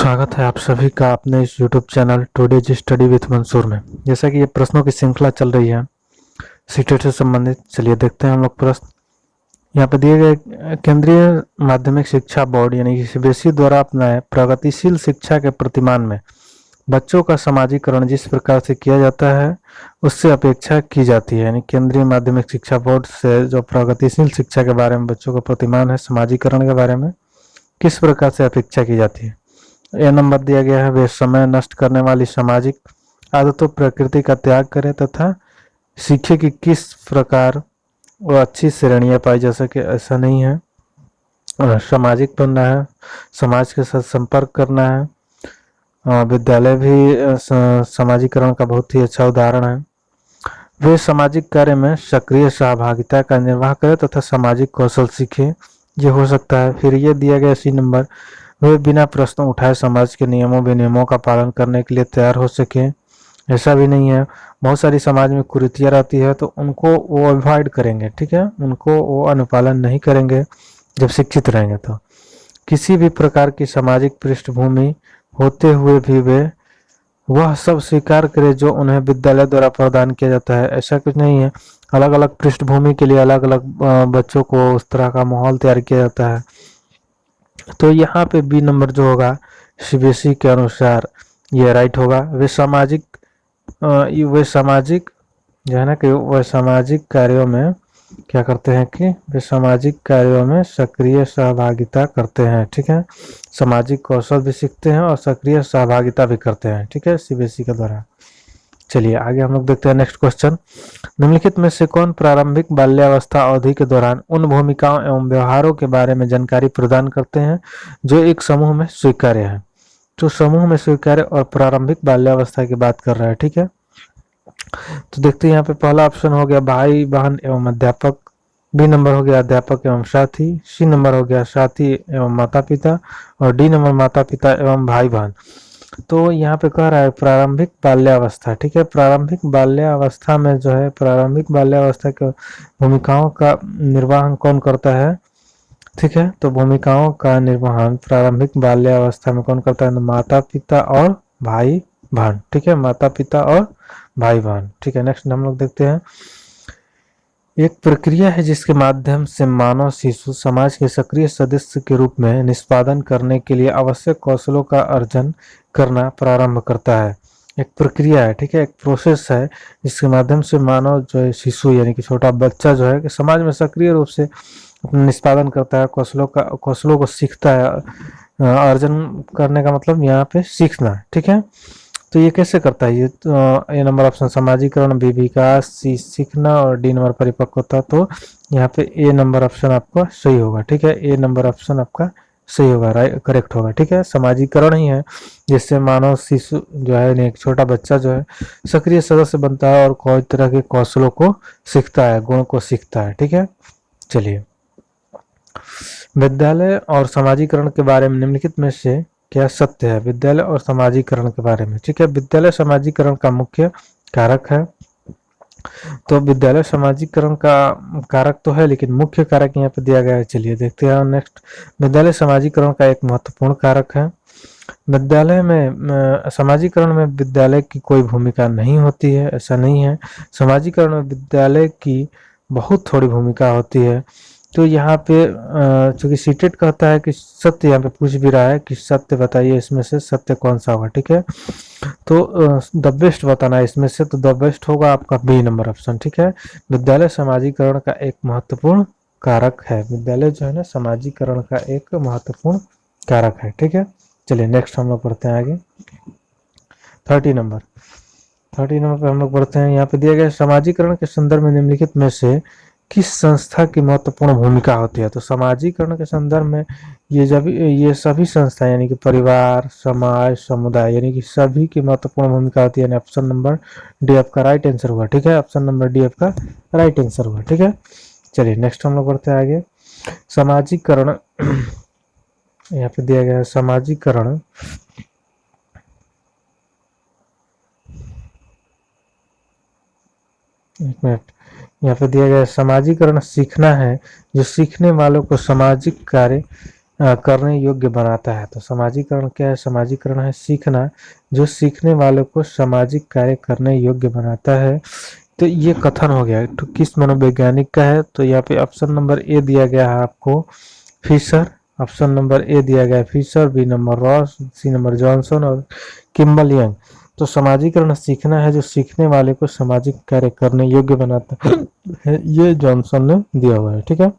स्वागत है आप सभी का अपने इस YouTube channel today study with Mansoor में। जैसा कि ये प्रश्नों की श्रृंखला चल रही है सीटेट से संबंधित, चलिए देखते हैं हम लोग प्रश्न। यहाँ पे दिए गए केंद्रीय माध्यमिक शिक्षा बोर्ड यानी कि सीबीएसई द्वारा अपनाए प्रगतिशील शिक्षा के प्रतिमान में बच्चों का समाजीकरण जिस प्रकार से किया जाता है उससे अपेक्षा की जाती है। यानी केंद्रीय माध्यमिक शिक्षा बोर्ड से जो प्रगतिशील शिक्षा के बारे में बच्चों का प्रतिमान है, समाजीकरण के बारे में किस प्रकार से अपेक्षा की जाती है। ए नंबर दिया गया है, वे समय नष्ट करने वाली सामाजिक आदतों प्रकृति का त्याग करें तथा सीखे कि किस प्रकार वो अच्छी श्रेणियां पाई जा सके। ऐसा नहीं है, सामाजिक बनना है, समाज के साथ संपर्क करना है। विद्यालय भी समाजीकरण का बहुत ही अच्छा उदाहरण है। वे सामाजिक कार्य में सक्रिय सहभागिता का निर्वाह करें तथा सामाजिक कौशल सीखे, ये हो सकता है। फिर ये दिया गया सी नंबर, वे बिना प्रश्न उठाए समाज के नियमों विनियमों का पालन करने के लिए तैयार हो सके। ऐसा भी नहीं है, बहुत सारी समाज में कुरीतियाँ रहती है तो उनको वो अवॉइड करेंगे, ठीक है, उनको वो अनुपालन नहीं करेंगे जब शिक्षित रहेंगे। तो किसी भी प्रकार की सामाजिक पृष्ठभूमि होते हुए भी वे वह सब स्वीकार करें जो उन्हें विद्यालय द्वारा प्रदान किया जाता है। ऐसा कुछ नहीं है, अलग अलग पृष्ठभूमि के लिए अलग अलग बच्चों को उस तरह का माहौल तैयार किया जाता है। तो यहाँ पे बी नंबर जो होगा सीबीएसई के अनुसार ये राइट होगा। वे सामाजिक जो है ना कि वे सामाजिक कार्यों में क्या करते हैं कि वे सामाजिक कार्यों में सक्रिय सहभागिता करते हैं, ठीक है, सामाजिक कौशल भी सीखते हैं और सक्रिय सहभागिता भी करते हैं, ठीक है, सीबीएसई के द्वारा। चलिए आगे हम लोग देखते हैं नेक्स्ट क्वेश्चन। निम्नलिखित में से कौन प्रारंभिक बाल्यावस्था अवधि के दौरान उन भूमिकाओं एवं व्यवहारों के बारे में जानकारी प्रदान करते हैं जो एक समूह में स्वीकार्य है। तो समूह में स्वीकार्य और प्रारंभिक बाल्यावस्था की बात कर रहा है, ठीक है। तो देखते हैं यहाँ पे पहला ऑप्शन हो गया भाई बहन एवं अध्यापक, बी नंबर हो गया अध्यापक एवं साथी, सी नंबर हो गया साथी एवं माता पिता और डी नंबर माता पिता एवं भाई बहन। तो यहाँ पे कह रहा है प्रारंभिक बाल्यावस्था, ठीक है। प्रारंभिक बाल्यावस्था में जो है प्रारंभिक बाल्यावस्था के भूमिकाओं का निर्वहन कौन करता है, ठीक है। तो भूमिकाओं का निर्वहन प्रारंभिक बाल्यावस्था में कौन करता है, माता पिता और भाई बहन, ठीक है, माता पिता और भाई बहन, ठीक है। नेक्स्ट हम लोग देखते हैं, एक प्रक्रिया है जिसके माध्यम से मानव शिशु समाज के सक्रिय सदस्य के रूप में निष्पादन करने के लिए आवश्यक कौशलों का अर्जन करना प्रारंभ करता है। एक प्रक्रिया है, ठीक है, एक प्रोसेस है जिसके माध्यम से मानव जो है शिशु यानी कि छोटा बच्चा जो है कि समाज में सक्रिय रूप से अपना निष्पादन करता है, कौशलों को सीखता है। अर्जन करने का मतलब यहाँ पे सीखना, ठीक है। तो ये कैसे करता है, ये तो ए नंबर ऑप्शन समाजीकरण, बी विकास, सी सीखना और डी नंबर परिपक्वता। तो यहाँ पे ए नंबर ऑप्शन आपका सही होगा, ठीक है, ए नंबर ऑप्शन आपका सही होगा, राइट, करेक्ट होगा, ठीक है। समाजीकरण ही है जिससे मानव शिशु जो है एक छोटा बच्चा जो है सक्रिय सदस्य बनता है और कोई तरह के कौशलों को सीखता है, गुण को सीखता है, ठीक है। चलिए, विद्यालय और समाजीकरण के बारे में निम्नलिखित में से क्या सत्य है, विद्यालय और समाजीकरण के बारे में, ठीक है। विद्यालय समाजीकरण का मुख्य कारक है। तो विद्यालय समाजीकरण का कारक तो है लेकिन मुख्य कारक यहाँ पे दिया गया है। चलिए देखते हैं नेक्स्ट, विद्यालय समाजीकरण का एक महत्वपूर्ण कारक है। विद्यालय में समाजीकरण में विद्यालय की कोई भूमिका नहीं होती है, ऐसा नहीं है। समाजीकरण में विद्यालय की बहुत थोड़ी भूमिका होती है। तो यहाँ पे चूंकि सीटेट कहता है कि सत्य, यहाँ पे पूछ भी रहा है कि सत्य बताइए इसमें से सत्य कौन सा होगा, ठीक है। तो द बेस्ट बताना है इसमें से, तो द बेस्ट होगा आपका बी नंबर ऑप्शन, ठीक है। विद्यालय समाजीकरण का एक महत्वपूर्ण कारक है, विद्यालय जो है ना समाजीकरण का एक महत्वपूर्ण कारक है, ठीक है। चलिए नेक्स्ट हम लोग पढ़ते हैं आगे, 30 नंबर पे हम लोग पढ़ते हैं। यहाँ पे दिया गया समाजीकरण के संदर्भ में निम्नलिखित में से किस संस्था की महत्वपूर्ण भूमिका होती है। तो समाजीकरण के संदर्भ में ये सभी संस्था यानी कि परिवार, समाज, समुदाय यानी कि सभी की महत्वपूर्ण भूमिका होती है। ऑप्शन नंबर डी आपका राइट आंसर होगा, ठीक है, ऑप्शन नंबर डी आपका राइट आंसर होगा, ठीक है। चलिए नेक्स्ट हम लोग बढ़ते हैं आगे, समाजीकरण यहाँ पे दिया गया है समाजीकरण एक मिनट, यहाँ पे दिया गया समाजीकरण सीखना है जो सीखने वालों को सामाजिक कार्य करने योग्य बनाता है। तो सामाजिकरण क्या है? सामाजिकरण है सीखना जो सीखने वालों को सामाजिक कार्य करने योग्य बनाता है। तो ये कथन हो गया। तो किस मनोवैज्ञानिक का है? तो यहाँ पे ऑप्शन नंबर ए दिया गया है आपको फिशर। ऑप्शन नंबर ए दिया गया है Fisher, B number Ross, C number Johnson और किम्बल यंग। तो सामाजिकरण सीखना है जो सीखने वाले को सामाजिक कार्य करने योग्य बनाता है, ये जॉनसन ने दिया हुआ है। ठीक है,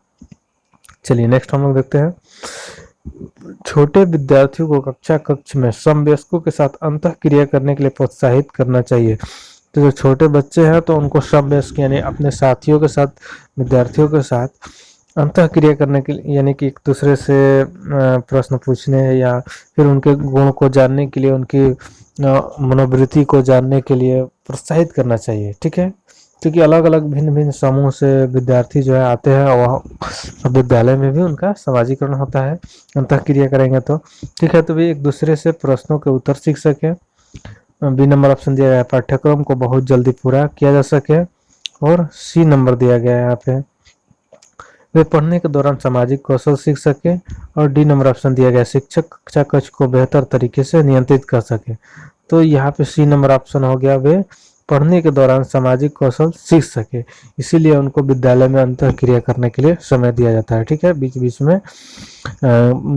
चलिए नेक्स्ट हम लोग देखते हैं। छोटे विद्यार्थियों को कक्षा कक्ष में समवयस्कों के साथ अंतः क्रिया करने के लिए प्रोत्साहित करना चाहिए। तो जो छोटे बच्चे हैं तो उनको समवयस्क यानी अपने साथियों के साथ, विद्यार्थियों के साथ अंतः क्रिया करने के लिए, यानी कि एक दूसरे से प्रश्न पूछने या फिर उनके गुण को जानने के लिए, उनकी मनोवृत्ति को जानने के लिए प्रोत्साहित करना चाहिए। ठीक है, क्योंकि अलग अलग भिन्न भिन्न समूह से विद्यार्थी जो है आते हैं और विद्यालय में भी उनका समाजीकरण होता है, अंतः क्रिया करेंगे तो। ठीक है, तो वे एक दूसरे से प्रश्नों के उत्तर सीख सके। बी नंबर ऑप्शन दिया गया है पाठ्यक्रम को बहुत जल्दी पूरा किया जा सके। और सी नंबर दिया गया है यहाँ पे वे पढ़ने के दौरान सामाजिक कौशल सीख सके। और डी नंबर ऑप्शन दिया गया शिक्षक कक्षा कक्ष को बेहतर तरीके से नियंत्रित कर सके। तो यहाँ पे सी नंबर ऑप्शन हो गया, वे पढ़ने के दौरान सामाजिक कौशल सीख सके, इसीलिए उनको विद्यालय में अंतर क्रिया करने के लिए समय दिया जाता है। ठीक है, बीच बीच में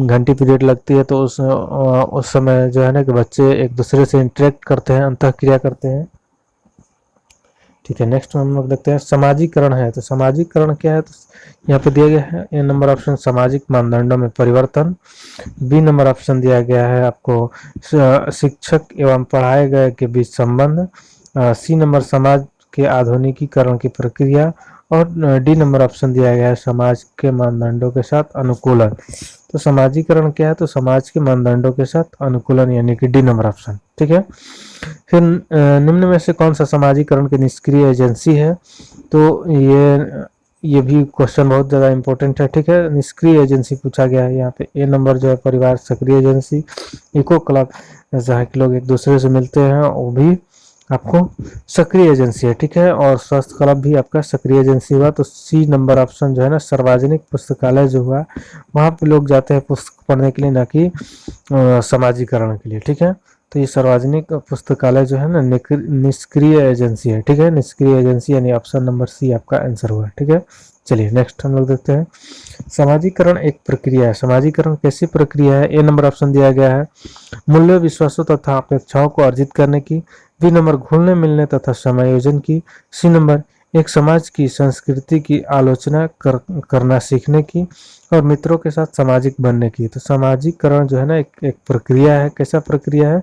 घंटी पीरियड लगती है, तो उस समय जो है ना कि बच्चे एक दूसरे से इंटरेक्ट करते हैं, अंतर क्रिया करते हैं। ठीक है, नेक्स्ट हम लोग देखते हैं समाजीकरण है। तो समाजीकरण क्या है? तो यहाँ पे दिया गया है ए नंबर ऑप्शन सामाजिक मानदंडों में परिवर्तन। बी नंबर ऑप्शन दिया गया है आपको शिक्षक एवं पढ़ाए गए के बीच संबंध। सी नंबर समाज के आधुनिकीकरण की प्रक्रिया। और डी नंबर ऑप्शन दिया गया है समाज के मानदंडों के साथ अनुकूलन। तो समाजीकरण क्या है? तो समाज के मानदंडों के साथ अनुकूलन, यानी कि डी नंबर ऑप्शन। ठीक है, फिर निम्न में से कौन सा समाजीकरण की निष्क्रिय एजेंसी है? तो ये भी क्वेश्चन बहुत ज़्यादा इंपॉर्टेंट है। ठीक है, निष्क्रिय एजेंसी पूछा गया है यहाँ पे। ए नंबर जो है परिवार सक्रिय एजेंसी, इको क्लब जहाँ के लोग एक दूसरे से मिलते हैं, वो भी आपको सक्रिय एजेंसी है। ठीक है, और स्वास्थ्य क्लब भी आपका सक्रिय एजेंसी हुआ। तो सी नंबर ऑप्शन जो है ना सार्वजनिक पुस्तकालय जो हुआ, वहाँ पे लोग जाते हैं पुस्तक पढ़ने के लिए, ना कि समाजीकरण के लिए। ठीक है, तो ये सार्वजनिक पुस्तकालय जो है ना निष्क्रिय एजेंसी है। ठीक है, निष्क्रिय एजेंसी यानी ऑप्शन नंबर सी आपका आंसर हुआ। ठीक है, चलिए नेक्स्ट हम लोग देखते हैं। समाजीकरण एक प्रक्रिया है। समाजीकरण कैसी प्रक्रिया है? ए नंबर ऑप्शन दिया गया है मूल्य विश्वासों तथा अपेक्षाओं को अर्जित करने की। बी नंबर घुलने मिलने तथा समायोजन की। सी नंबर एक समाज की संस्कृति की आलोचना करना सीखने की। और मित्रों के साथ सामाजिक बनने की। तो सामाजिकरण जो है ना एक प्रक्रिया है। कैसा प्रक्रिया है?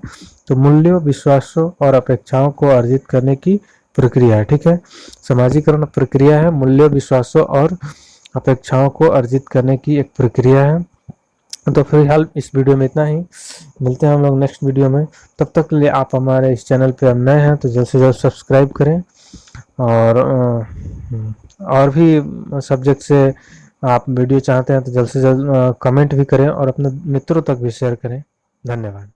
तो मूल्यों विश्वासों और अपेक्षाओं को अर्जित करने की प्रक्रिया है। ठीक है, समाजीकरण प्रक्रिया है, मूल्यों विश्वासों और अपेक्षाओं को अर्जित करने की एक प्रक्रिया है। तो फिलहाल इस वीडियो में इतना ही, मिलते हैं हम लोग नेक्स्ट वीडियो में। तब तक के लिए आप हमारे इस चैनल पे नए हैं तो जल्द से जल्द सब्सक्राइब करें। और भी सब्जेक्ट से आप वीडियो चाहते हैं तो जल्द से जल्द कमेंट भी करें और अपने मित्रों तक भी शेयर करें। धन्यवाद।